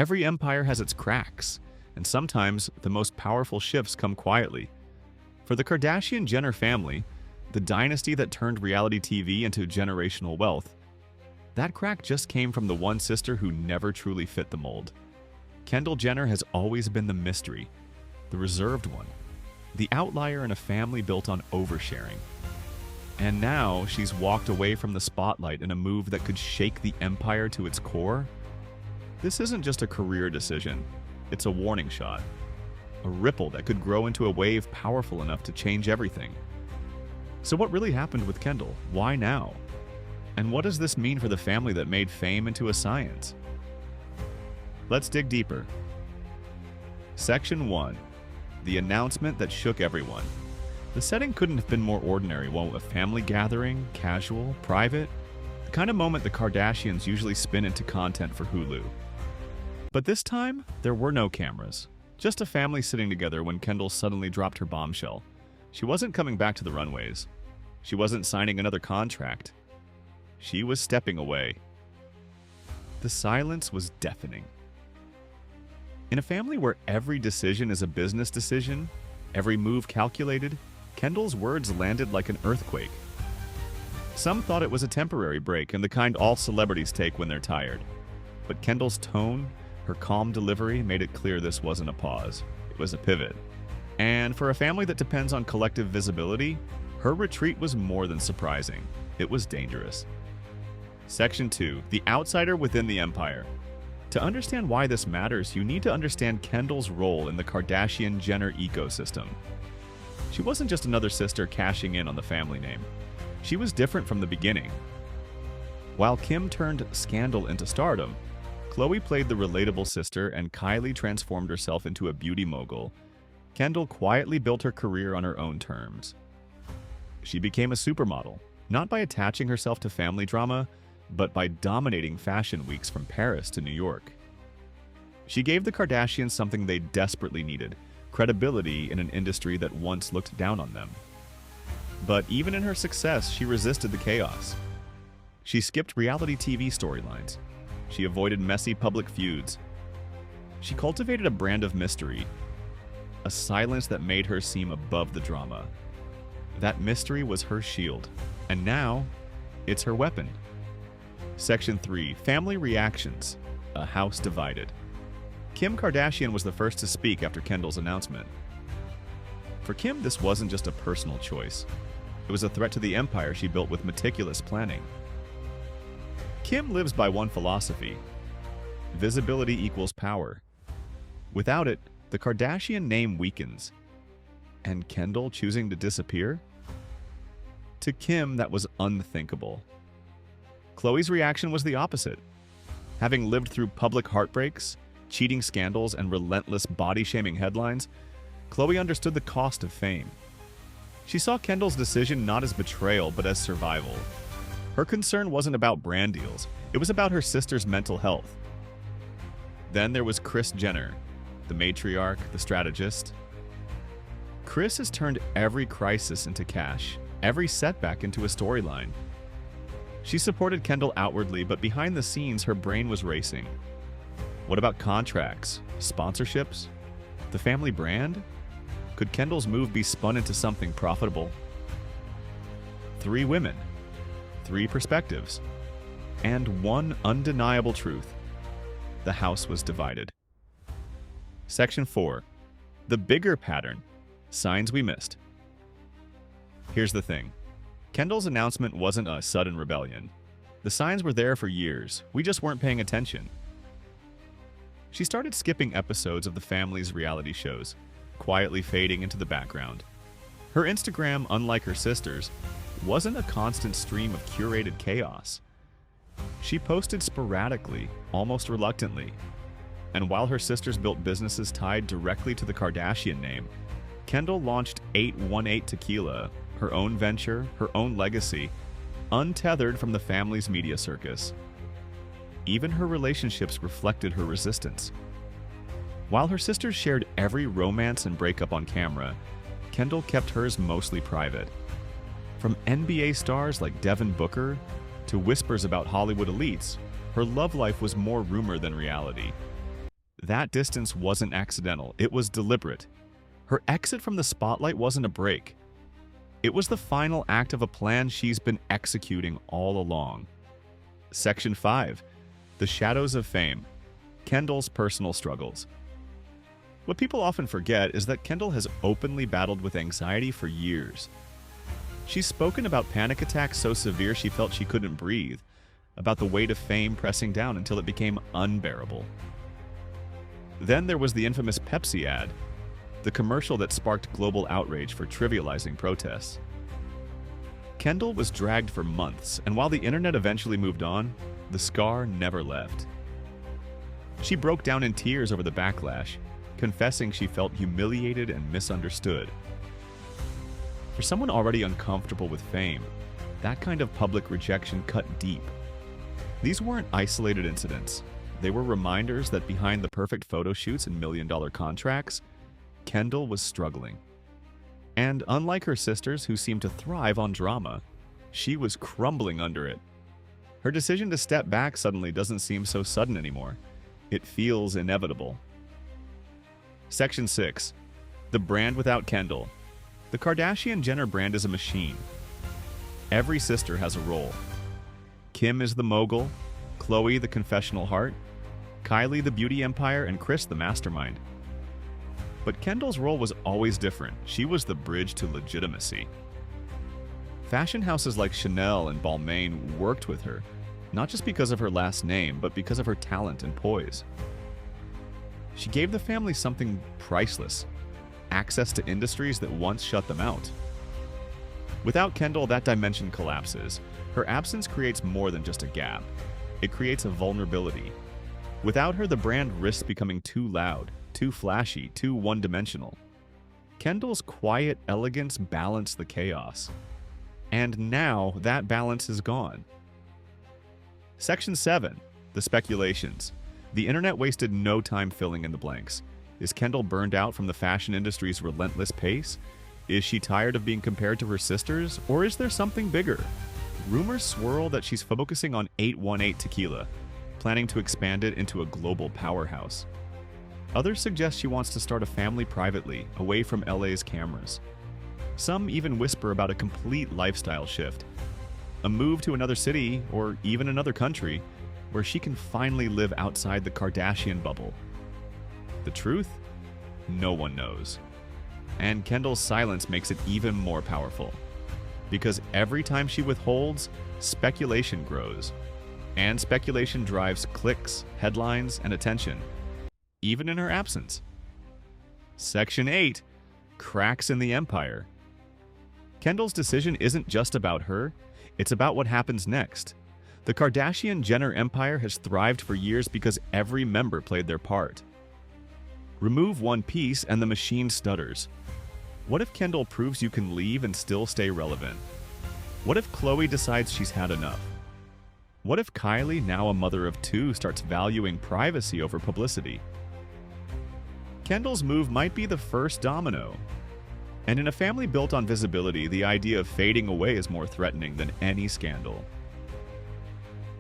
Every empire has its cracks, and sometimes the most powerful shifts come quietly. For the Kardashian-Jenner family, the dynasty that turned reality TV into generational wealth, that crack just came from the one sister who never truly fit the mold. Kendall Jenner has always been the mystery, the reserved one, the outlier in a family built on oversharing. And now she's walked away from the spotlight in a move that could shake the empire to its core. This isn't just a career decision, it's a warning shot. A ripple that could grow into a wave powerful enough to change everything. So what really happened with Kendall? Why now? And what does this mean for the family that made fame into a science? Let's dig deeper. Section 1. The announcement that shook everyone. The setting couldn't have been more ordinary. A family gathering, casual, private, the kind of moment the Kardashians usually spin into content for Hulu. But this time, there were no cameras. Just a family sitting together when Kendall suddenly dropped her bombshell. She wasn't coming back to the runways. She wasn't signing another contract. She was stepping away. The silence was deafening. In a family where every decision is a business decision, every move calculated, Kendall's words landed like an earthquake. Some thought it was a temporary break and the kind all celebrities take when they're tired. But Kendall's tone, her calm delivery made it clear this wasn't a pause. It was a pivot. And for a family that depends on collective visibility, her retreat was more than surprising. It was dangerous. Section 2. The outsider within the empire. To understand why this matters, you need to understand Kendall's role in the Kardashian-Jenner ecosystem. She wasn't just another sister cashing in on the family name. She was different from the beginning. While Kim turned scandal into stardom, Khloe played the relatable sister and Kylie transformed herself into a beauty mogul. Kendall quietly built her career on her own terms. She became a supermodel, not by attaching herself to family drama, but by dominating fashion weeks from Paris to New York. She gave the Kardashians something they desperately needed: credibility in an industry that once looked down on them. But even in her success, she resisted the chaos. She skipped reality TV storylines. She avoided messy public feuds. She cultivated a brand of mystery, a silence that made her seem above the drama. That mystery was her shield, and now it's her weapon. Section 3. Family reactions. A house divided. Kim Kardashian was the first to speak after Kendall's announcement. For Kim, this wasn't just a personal choice. It was a threat to the empire she built with meticulous planning. Kim lives by one philosophy: visibility equals power. Without it, the Kardashian name weakens. And Kendall choosing to disappear? To Kim, that was unthinkable. Khloe's reaction was the opposite. Having lived through public heartbreaks, cheating scandals, and relentless body-shaming headlines, Khloe understood the cost of fame. She saw Kendall's decision not as betrayal, but as survival. Her concern wasn't about brand deals. It was about her sister's mental health. Then there was Kris Jenner, the matriarch, the strategist. Kris has turned every crisis into cash, every setback into a storyline. She supported Kendall outwardly, but behind the scenes, her brain was racing. What about contracts, sponsorships, the family brand? Could Kendall's move be spun into something profitable? 3 women, 3 perspectives, and one undeniable truth: the house was divided. Section 4. The bigger pattern. Signs we missed. Here's the thing. Kendall's announcement wasn't a sudden rebellion. The signs were there for years. We just weren't paying attention. She started skipping episodes of the family's reality shows, quietly fading into the background. Her Instagram, unlike her sister's, wasn't a constant stream of curated chaos. She posted sporadically, almost reluctantly. And while her sisters built businesses tied directly to the Kardashian name, Kendall launched 818 Tequila, her own venture, her own legacy, untethered from the family's media circus. Even her relationships reflected her resistance. While her sisters shared every romance and breakup on camera, Kendall kept hers mostly private. From NBA stars like Devin Booker to whispers about Hollywood elites, her love life was more rumor than reality. That distance wasn't accidental, it was deliberate. Her exit from the spotlight wasn't a break. It was the final act of a plan she's been executing all along. Section 5. The Shadows of Fame. Kendall's personal struggles. What people often forget is that Kendall has openly battled with anxiety for years. She's spoken about panic attacks so severe she felt she couldn't breathe, about the weight of fame pressing down until it became unbearable. Then there was the infamous Pepsi ad, the commercial that sparked global outrage for trivializing protests. Kendall was dragged for months, and while the internet eventually moved on, the scar never left. She broke down in tears over the backlash, confessing she felt humiliated and misunderstood. For someone already uncomfortable with fame, that kind of public rejection cut deep. These weren't isolated incidents. They were reminders that behind the perfect photo shoots and million-dollar contracts, Kendall was struggling. And unlike her sisters who seemed to thrive on drama, she was crumbling under it. Her decision to step back suddenly doesn't seem so sudden anymore. It feels inevitable. Section 6. The Brand Without Kendall. The Kardashian-Jenner brand is a machine. Every sister has a role. Kim is the mogul, Khloe the confessional heart, Kylie the beauty empire, and Kris the mastermind. But Kendall's role was always different. She was the bridge to legitimacy. Fashion houses like Chanel and Balmain worked with her, not just because of her last name, but because of her talent and poise. She gave the family something priceless, access to industries that once shut them out. Without Kendall, that dimension collapses. Her absence creates more than just a gap. It creates a vulnerability. Without her, the brand risks becoming too loud, too flashy, too one-dimensional. Kendall's quiet elegance balanced the chaos. And now that balance is gone. Section 7. The Speculations. The internet wasted no time filling in the blanks. Is Kendall burned out from the fashion industry's relentless pace? Is she tired of being compared to her sisters? Or is there something bigger? Rumors swirl that she's focusing on 818 tequila, planning to expand it into a global powerhouse. Others suggest she wants to start a family privately, away from LA's cameras. Some even whisper about a complete lifestyle shift, a move to another city or even another country where she can finally live outside the Kardashian bubble. The truth? No one knows. And Kendall's silence makes it even more powerful. Because every time she withholds, speculation grows. And speculation drives clicks, headlines, and attention, even in her absence. Section 8. Cracks in the empire. Kendall's decision isn't just about her, it's about what happens next. The Kardashian-Jenner empire has thrived for years because every member played their part. Remove one piece and the machine stutters. What if Kendall proves you can leave and still stay relevant? What if Khloe decides she's had enough? What if Kylie, now a mother of two, starts valuing privacy over publicity? Kendall's move might be the first domino. And in a family built on visibility, the idea of fading away is more threatening than any scandal.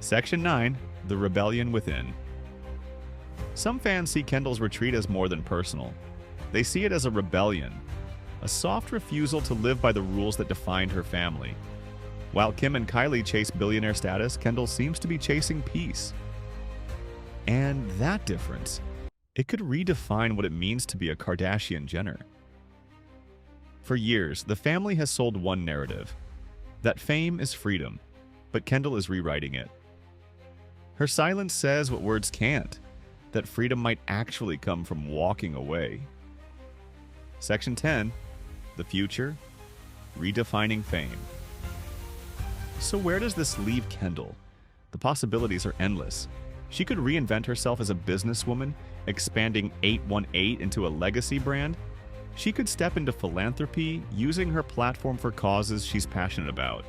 Section 9. The Rebellion Within. Some fans see Kendall's retreat as more than personal. They see it as a rebellion, a soft refusal to live by the rules that defined her family. While Kim and Kylie chase billionaire status, Kendall seems to be chasing peace. And that difference, it could redefine what it means to be a Kardashian-Jenner. For years, the family has sold one narrative, that fame is freedom, but Kendall is rewriting it. Her silence says what words can't, that freedom might actually come from walking away. Section 10. The Future. Redefining Fame. So where does this leave Kendall? The possibilities are endless. She could reinvent herself as a businesswoman, expanding 818 into a legacy brand. She could step into philanthropy, using her platform for causes she's passionate about.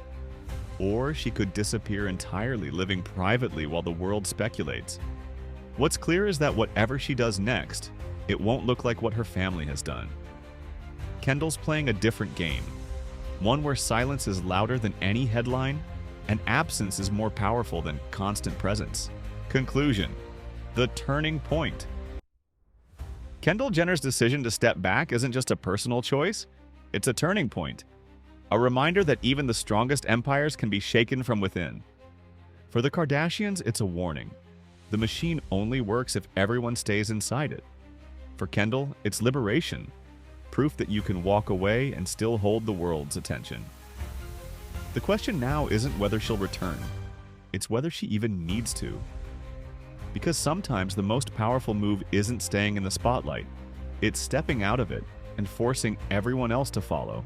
Or she could disappear entirely, living privately while the world speculates. What's clear is that whatever she does next, it won't look like what her family has done. Kendall's playing a different game, one where silence is louder than any headline and absence is more powerful than constant presence. Conclusion: the turning point. Kendall Jenner's decision to step back isn't just a personal choice, it's a turning point. A reminder that even the strongest empires can be shaken from within. For the Kardashians, it's a warning. The machine only works if everyone stays inside it. For Kendall, it's liberation. Proof that you can walk away and still hold the world's attention. The question now isn't whether she'll return. It's whether she even needs to. Because sometimes the most powerful move isn't staying in the spotlight. It's stepping out of it and forcing everyone else to follow.